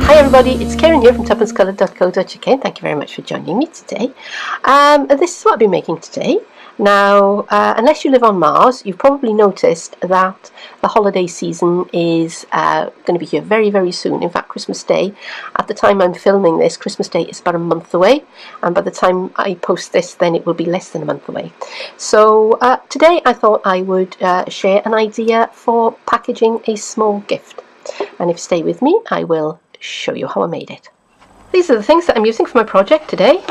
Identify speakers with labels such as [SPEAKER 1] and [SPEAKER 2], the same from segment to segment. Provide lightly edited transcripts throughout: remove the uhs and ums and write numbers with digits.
[SPEAKER 1] Hi everybody, it's Keren here from tuppencecoloured.co.uk. Thank you very much for joining me today. This is what I'll be making today. Now, unless you live on Mars, you've probably noticed that the holiday season is going to be here very, very soon. In fact, Christmas Day, at the time I'm filming this, Christmas Day is about a month away. And by the time I post this, then it will be less than a month away. So today I thought I would share an idea for packaging a small gift. And if you stay with me, I will show you how I made it. These are the things that I'm using for my project today.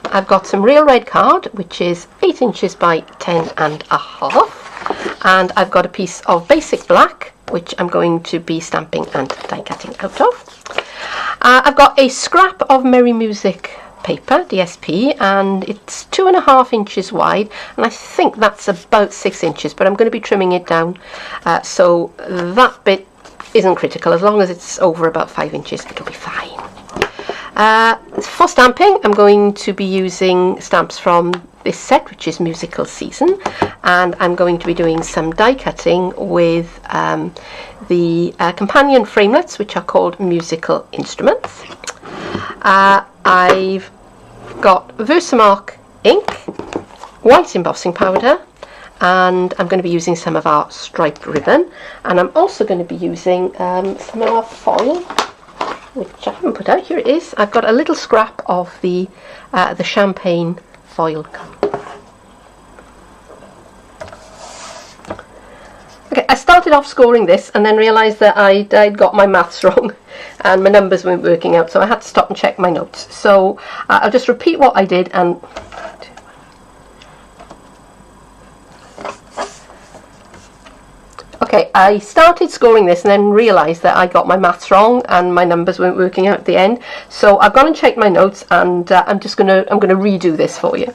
[SPEAKER 1] I've got some real red card, which is 8 inches by 10.5, and I've got a piece of basic black, which I'm going to be stamping and die cutting out of. I've got a scrap of Merry Music paper, DSP, and it's 2.5 inches wide, and I think that's about 6 inches, but I'm going to be trimming it down, so that bit isn't critical. As long as it's over about 5 inches, it'll be fine. For stamping, I'm going to be using stamps from this set, which is Musical Season, and I'm going to be doing some die cutting with the companion framelits, which are called Musical Instruments. I've got Versamark ink, white embossing powder, and I'm going to be using some of our striped ribbon, and I'm also going to be using some of our foil, which I haven't put out. Here it is. I've got a little scrap of the champagne foil. Okay, I started off scoring this and then realised that I'd got my maths wrong and my numbers weren't working out, so I had to stop and check my notes. So I'll just repeat what I did and okay, I started scoring this and then realised that I got my maths wrong and my numbers weren't working out at the end. So I've gone and checked my notes, and I'm gonna redo this for you.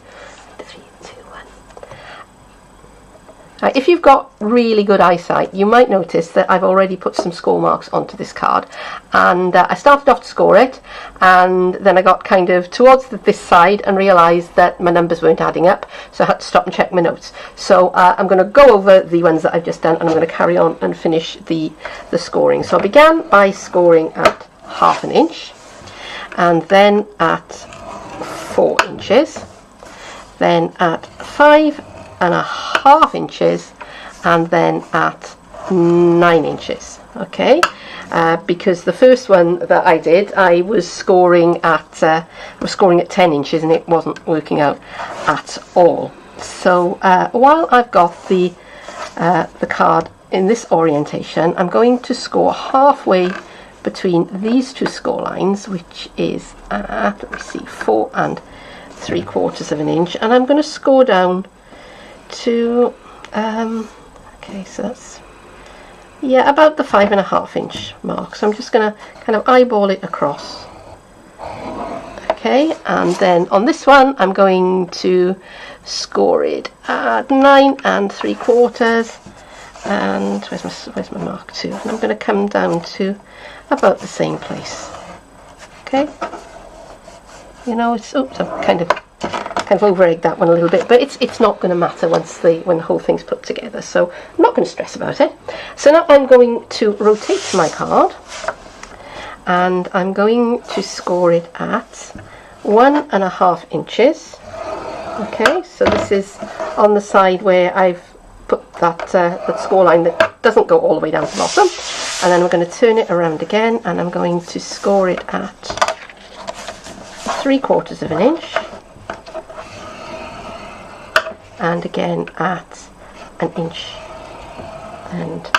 [SPEAKER 1] 3, 2, 1. If you've got really good eyesight, you might notice that I've already put some score marks onto this card, and I started off to score it, and then I got kind of towards this side and realised that my numbers weren't adding up, so I had to stop and check my notes. So I'm going to go over the ones that I've just done, and I'm going to carry on and finish the scoring. So I began by scoring at 1/2 inch, and then at 4 inches, then at 5.5 inches, and then at 9 inches. Okay, because the first one that I did, I was scoring at 10 inches, and it wasn't working out at all. So while I've got the card in this orientation, I'm going to score halfway between these two score lines, which is at, let me see, 4 3/4 inch, and I'm going to score down to okay, so that's about the 5.5 inch mark. So I'm just going to kind of eyeball it across. Okay, and then on this one I'm going to score it at 9 3/4, and where's my mark 2, and I'm going to come down to about the same place. Okay, you know, it's I've kind of over-egged that one a little bit, but it's not going to matter when the whole thing's put together, so I'm not going to stress about it. So now I'm going to rotate my card, and I'm going to score it at 1.5 inches. Okay, so this is on the side where I've put that score line that doesn't go all the way down to the bottom, and then we're going to turn it around again, and I'm going to score it at 3/4 inch, and again at 1 inch, and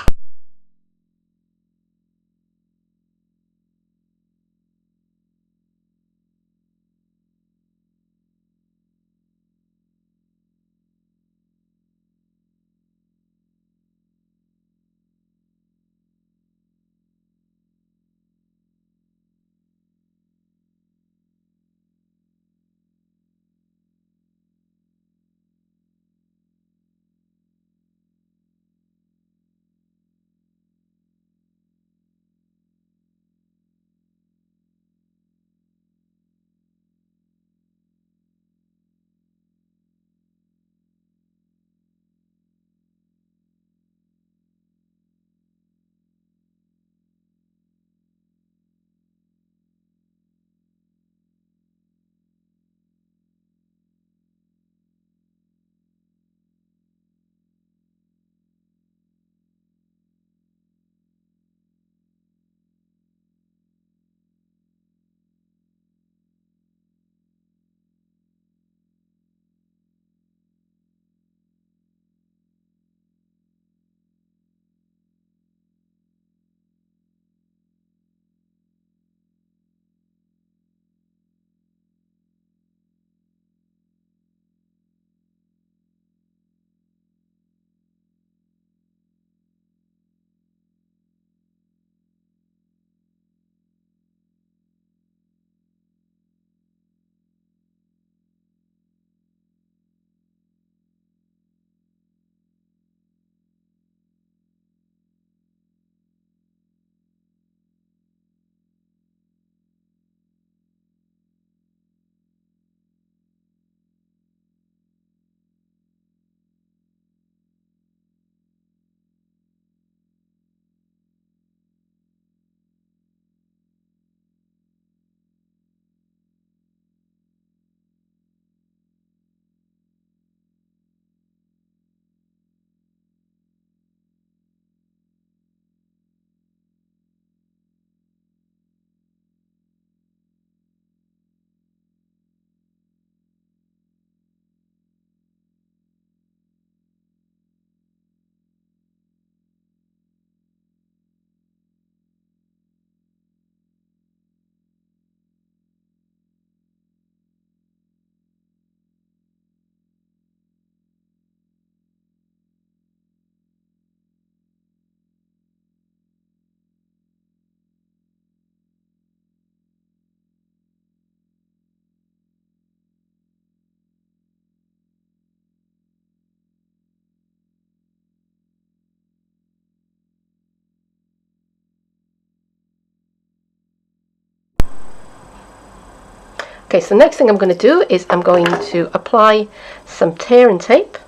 [SPEAKER 1] Okay, so the next thing I'm going to do is I'm going to apply some tear and tape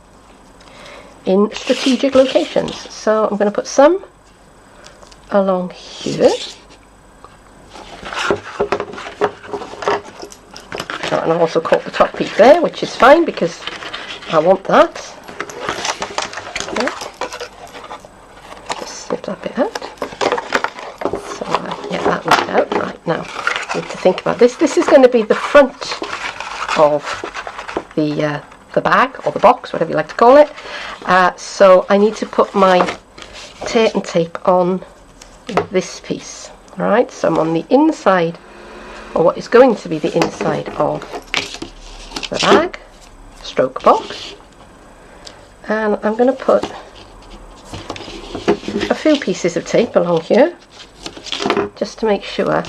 [SPEAKER 1] in strategic locations. So I'm going to put some along here. And I also caught the top piece there, which is fine because I want that. Okay. Just snip that bit out. So yeah, that one's out. Right, now I need to think about this. This is going to be the front of the bag or the box, whatever you like to call it. So I need to put my tear and tape on this piece. Alright, so I'm on the inside, or what is going to be the inside of the bag, stroke box, and I'm going to put a few pieces of tape along here just to make sure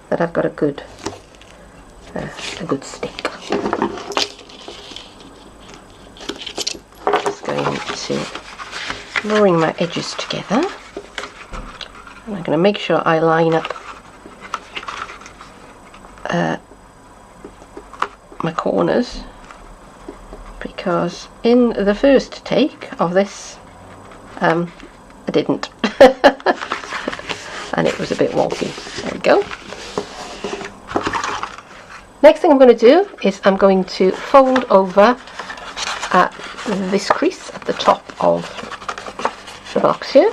[SPEAKER 1] that I've got a good stick. Just going to bring my edges together, and I'm going to make sure I line up my corners, because in the first take of this I didn't and it was a bit wonky. There we go. Next thing I'm going to do is I'm going to fold over this crease at the top of the box here,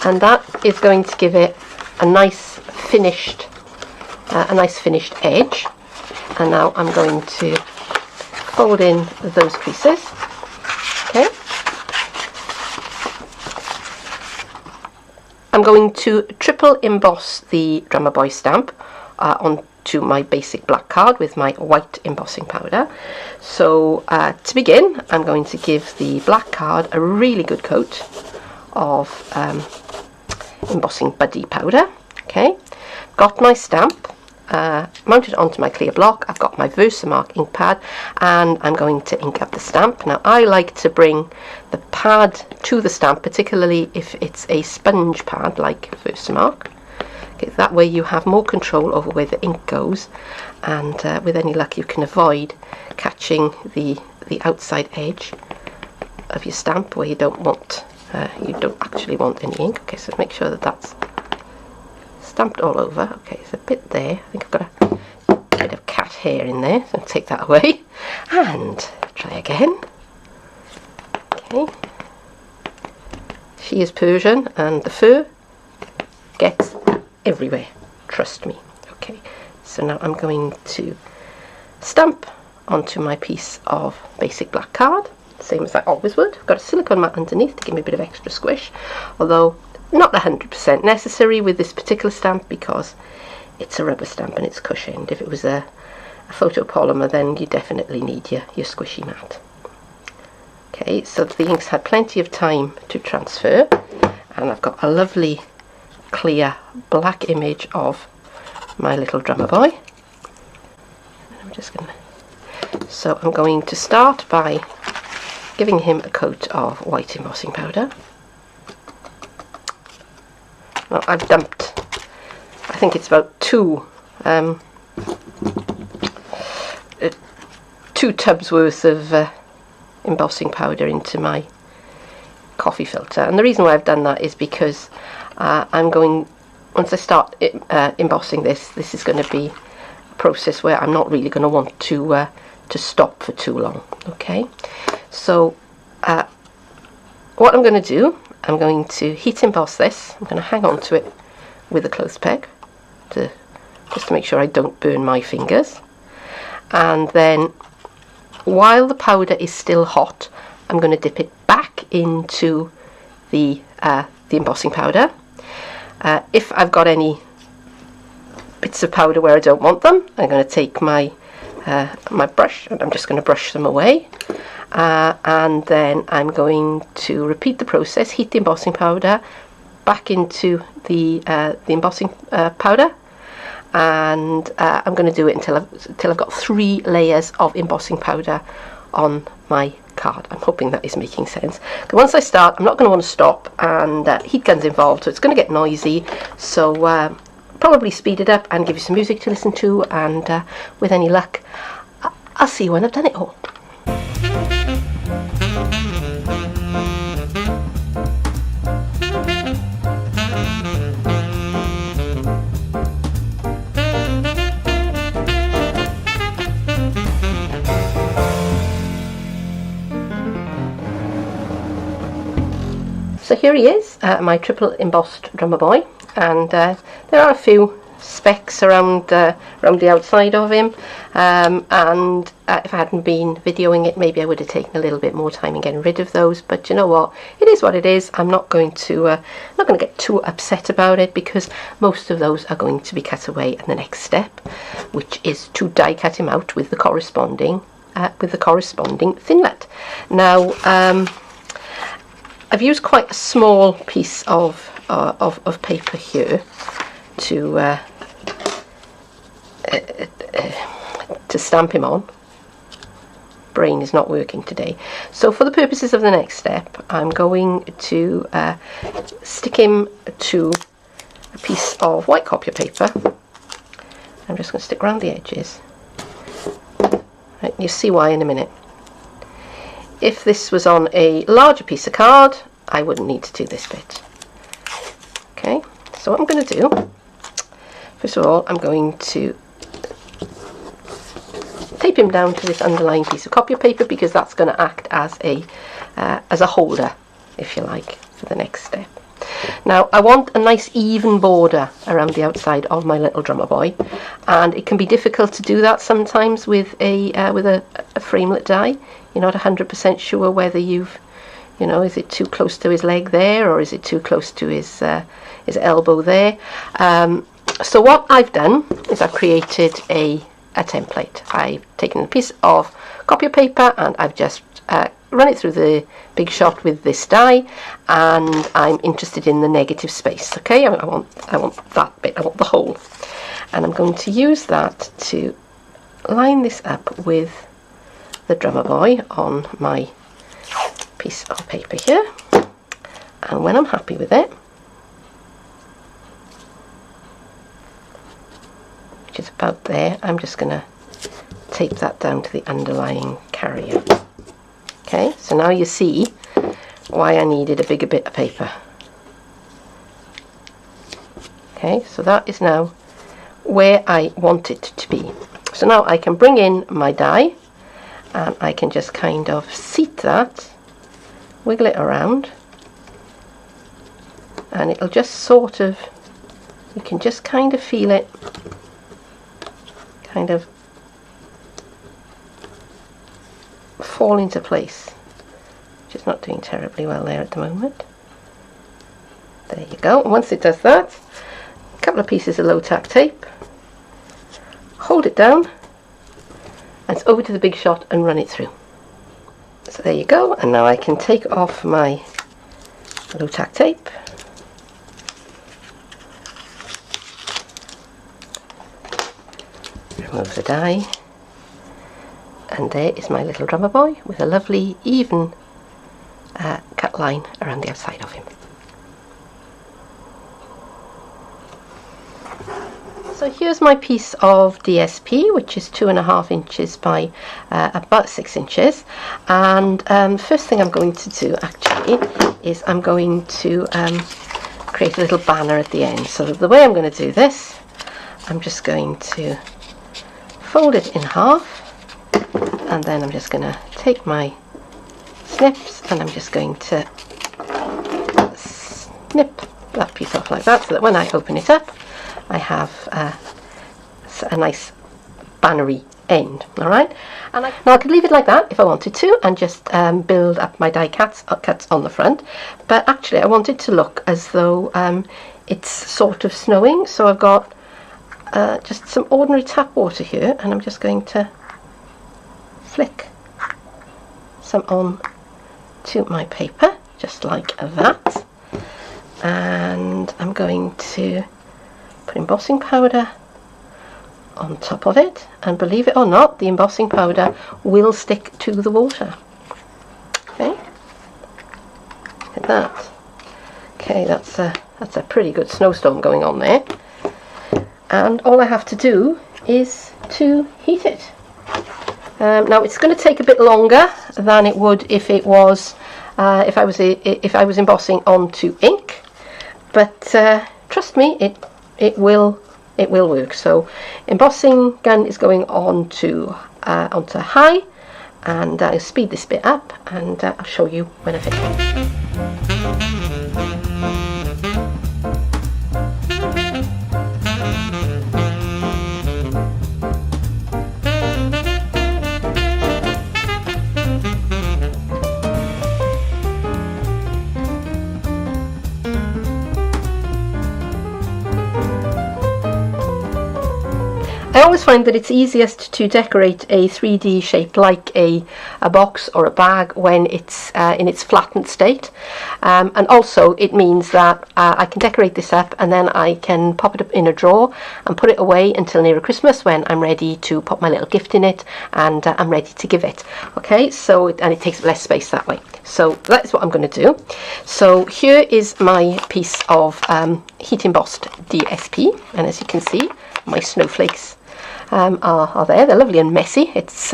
[SPEAKER 1] and that is going to give it a nice finished edge. And now I'm going to fold in those creases. Okay. I'm going to triple emboss the Drummer Boy stamp onto my basic black card with my white embossing powder. So to begin, I'm going to give the black card a really good coat of embossing buddy powder. Okay, got my stamp mounted onto my clear block. I've got my Versamark ink pad, and I'm going to ink up the stamp. Now I like to bring the pad to the stamp, particularly if it's a sponge pad like Versamark. Okay, that way you have more control over where the ink goes, and with any luck you can avoid catching the outside edge of your stamp where you don't actually want any ink. Okay, so make sure that that's stamped all over. Okay, there's a bit there. I think I've got a bit of cat hair in there, so I'll take that away and try again. Okay, she is Persian and the fur gets everywhere, trust me. Okay, so now I'm going to stamp onto my piece of basic black card, same as I always would. I've got a silicone mat underneath to give me a bit of extra squish, although not 100% necessary with this particular stamp because it's a rubber stamp and it's cushioned. If it was a photopolymer, then you definitely need your squishy mat. Okay, so the ink's had plenty of time to transfer, and I've got a lovely clear black image of my little drummer boy. So I'm going to start by giving him a coat of white embossing powder. Well, I've dumped, I think it's about two tubs worth of embossing powder into my coffee filter, and the reason why I've done that is because once I start embossing this is going to be a process where I'm not really going to want to stop for too long. Okay, so what I'm going to do, I'm going to heat emboss this. I'm going to hang on to it with a clothes peg just to make sure I don't burn my fingers, and then while the powder is still hot, I'm going to dip it back into the embossing powder. If I've got any bits of powder where I don't want them, I'm going to take my brush and I'm just going to brush them away, and then I'm going to repeat the process, heat the embossing powder back into the embossing powder, and I'm going to do it until I've got 3 layers of embossing powder on my card. I'm hoping that is making sense. Once I start, I'm not going to want to stop, and heat gun's involved, so it's going to get noisy. So probably speed it up and give you some music to listen to, and with any luck I'll see you when I've done it all. So here he is, my triple embossed drummer boy, and there are a few specks around the outside of him, and if I hadn't been videoing it, maybe I would have taken a little bit more time in getting rid of those. But you know what, it is what it is. I'm not going to get too upset about it, because most of those are going to be cut away in the next step, which is to die cut him out with the corresponding thinlet. Now I've used quite a small piece of paper here to stamp him on. Brain is not working today. So for the purposes of the next step, I'm going to stick him to a piece of white copy paper. I'm just going to stick around the edges. Right, you'll see why in a minute. If this was on a larger piece of card, I wouldn't need to do this bit. Okay, so what I'm going to do, first of all, I'm going to tape him down to this underlying piece of copy paper, because that's going to act as a holder, if you like, for the next step. Now I want a nice even border around the outside of my little drummer boy, and it can be difficult to do that sometimes with a framelit die. You're not 100% sure whether you've, is it too close to his leg there, or is it too close to his elbow there. So what I've done is I've created a template. I've taken a piece of copy paper and I've just run it through the big shot with this die, and I'm interested in the negative space. Okay, I want that bit, I want the hole, and I'm going to use that to line this up with the drummer boy on my piece of paper here, and when I'm happy with it, which is about there, I'm just going to tape that down to the underlying carrier. Okay, so now you see why I needed a bigger bit of paper. Okay, so that is now where I want it to be. So now I can bring in my die, and I can just kind of seat that, wiggle it around, and it'll just sort of, you can just kind of feel it kind of fall into place, which is not doing terribly well there at the moment. There you go. And once it does that, a couple of pieces of low tack tape, hold it down, and it's over to the big shot and run it through. So there you go, and now I can take off my low tack tape, remove the die, and there is my little drummer boy with a lovely even cut line around the outside of him. So here's my piece of DSP, which is 2.5 inches by about 6 inches, and first thing I'm going to do actually is I'm going to create a little banner at the end. So the way I'm going to do this, I'm just going to fold it in half, and then I'm just going to take my snips and I'm just going to snip that piece off like that, so that when I open it up I have a nice bannery end. Alright, and now I could leave it like that if I wanted to and just build up my die cuts on the front, but actually I want it to look as though it's sort of snowing, so I've got just some ordinary tap water here, and I'm just going to flick some on to my paper just like that, and I'm going to put embossing powder on top of it, and believe it or not, the embossing powder will stick to the water. Okay, look at that. Okay, that's a pretty good snowstorm going on there. and all I have to do is to heat it. Now it's going to take a bit longer than it would if it was if I was embossing onto ink, but trust me, it will work. So embossing gun is going onto high, and I'll speed this bit up, and I'll show you when I finish. I always find that it's easiest to decorate a 3D shape like a box or a bag when it's in its flattened state, and also it means that I can decorate this up and then I can pop it up in a drawer and put it away until nearer Christmas, when I'm ready to pop my little gift in it and I'm ready to give it. Okay, so and it takes less space that way. So that's what I'm going to do. So here is my piece of heat embossed DSP, and as you can see, my snowflakes are there. They're lovely and messy. It's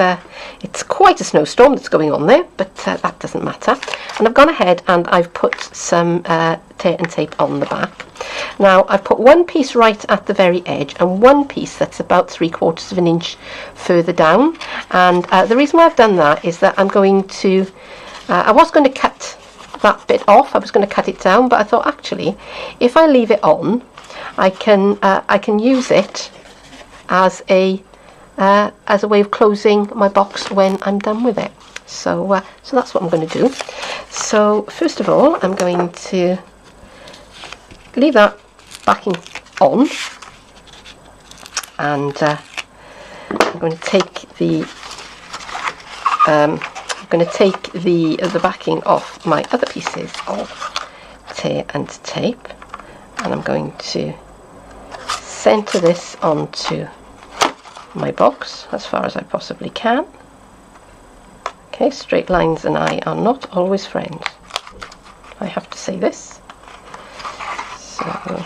[SPEAKER 1] quite a snowstorm that's going on there, but that doesn't matter. And I've gone ahead and I've put some tear and tape on the back. Now I've put one piece right at the very edge and one piece that's about 3/4 of an inch further down, and the reason why I've done that is that I'm going to I was going to cut that bit off. I was going to cut it down, but I thought actually if I leave it on, I can use it as a way of closing my box when I'm done with it. So so that's what I'm going to do. So first of all, I'm going to leave that backing on, and I'm going to take the the backing off my other pieces of tear and tape, and I'm going to center this onto my box as far as I possibly can. Okay, straight lines and I are not always friends, I have to say this. So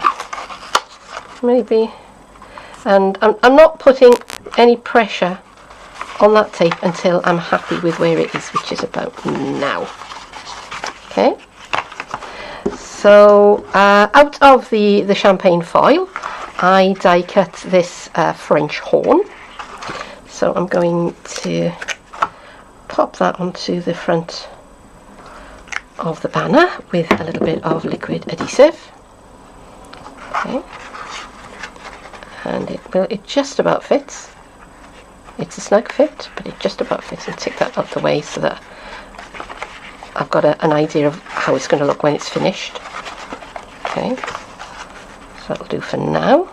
[SPEAKER 1] maybe, and I'm not putting any pressure on that tape until I'm happy with where it is, which is about now. Okay, so out of the champagne foil, I die cut this French horn. So I'm going to pop that onto the front of the banner with a little bit of liquid adhesive. Okay, and it just about fits. It's a snug fit, but it just about fits, and take that out the way so that I've got an idea of how it's going to look when it's finished. Okay, so that'll do for now.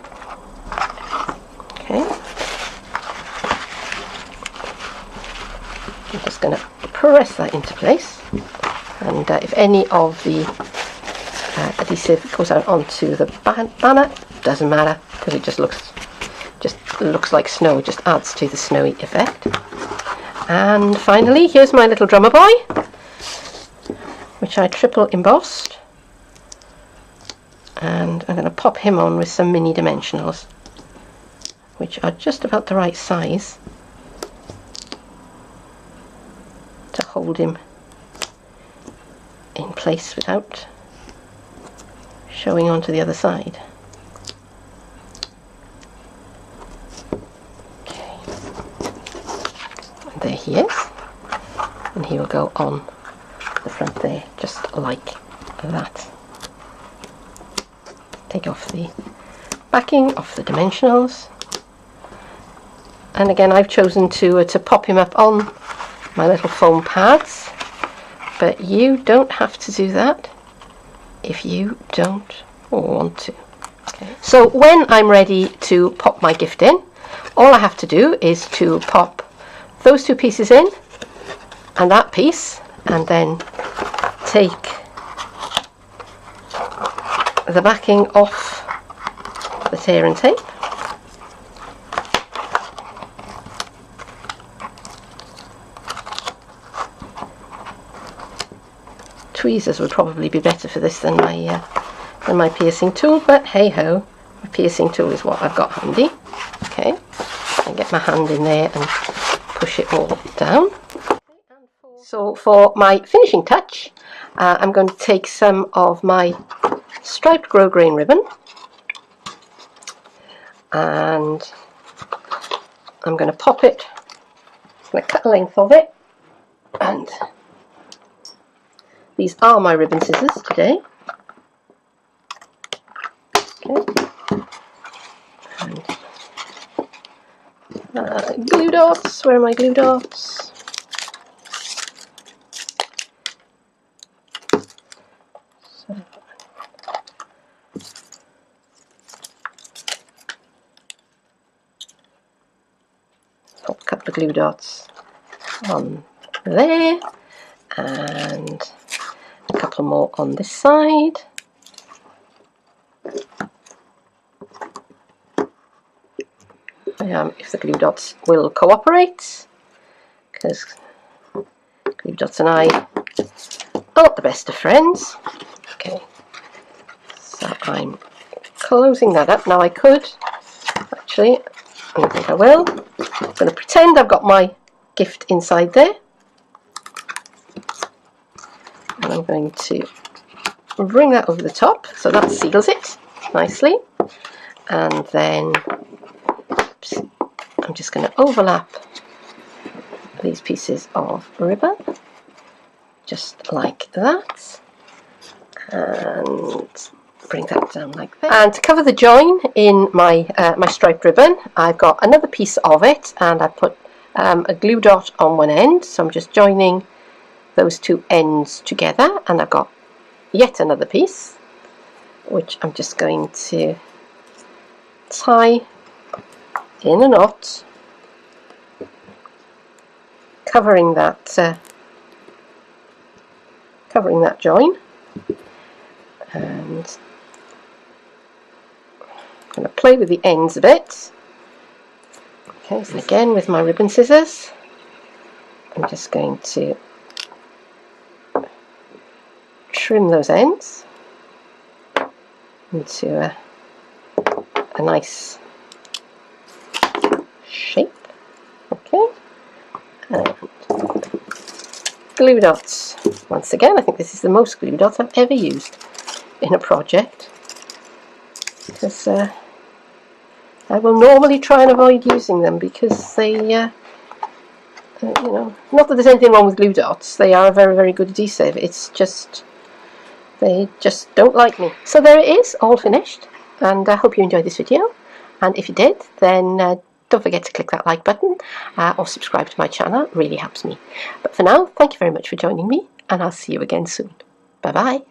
[SPEAKER 1] Okay, I'm just going to press that into place, and if any of the adhesive goes out onto the banner, doesn't matter, because it just looks like snow. It just adds to the snowy effect. And finally, here's my little drummer boy, which I triple embossed, and I'm going to pop him on with some mini dimensionals, which are just about the right size to hold him in place without showing onto the other side. Okay, and there he is, and he will go on the front there, just like that. Take off the backing, off the dimensionals, and again I've chosen to pop him up on my little foam pads, but you don't have to do that if you don't want to. Okay. So when I'm ready to pop my gift in, all I have to do is to pop those two pieces in and that piece, and then take the backing off the tear and tape, tweezers would probably be better for this than my piercing tool, but hey ho, My piercing tool is what I've got handy. Okay, and get my hand in there and push it all down. So for my finishing touch, I'm going to take some of my striped grosgrain ribbon and I'm going to pop it, I'm going to cut the length of it, and these are my ribbon scissors today. Okay. And glue dots, where are my glue dots? So, pop a couple of glue dots on there and a couple more on this side. If the glue dots will cooperate, because glue dots and I are not the best of friends. Okay, so I'm closing that up. Now I could actually, I don't think I will. I'm going to pretend I've got my gift inside there, and I'm going to bring that over the top so that seals it nicely, and then I'm just going to overlap these pieces of ribbon just like that and bring that down like that. And to cover the join in my my striped ribbon, I've got another piece of it and I put a glue dot on one end, so I'm just joining those two ends together, and I've got yet another piece which I'm just going to tie in a knot, covering that join, and I'm going to play with the ends a bit. Okay, so again with my ribbon scissors, I'm just going to trim those ends into a nice shape. Okay, and glue dots. Once again, I think this is the most glue dots I've ever used in a project, because I will normally try and avoid using them because they, you know, not that there's anything wrong with glue dots, they are a very, very good adhesive, it's just, they just don't like me. So there it is, all finished, and I hope you enjoyed this video, and if you did, then don't forget to click that like button or subscribe to my channel, it really helps me. But for now, thank you very much for joining me, and I'll see you again soon. Bye bye.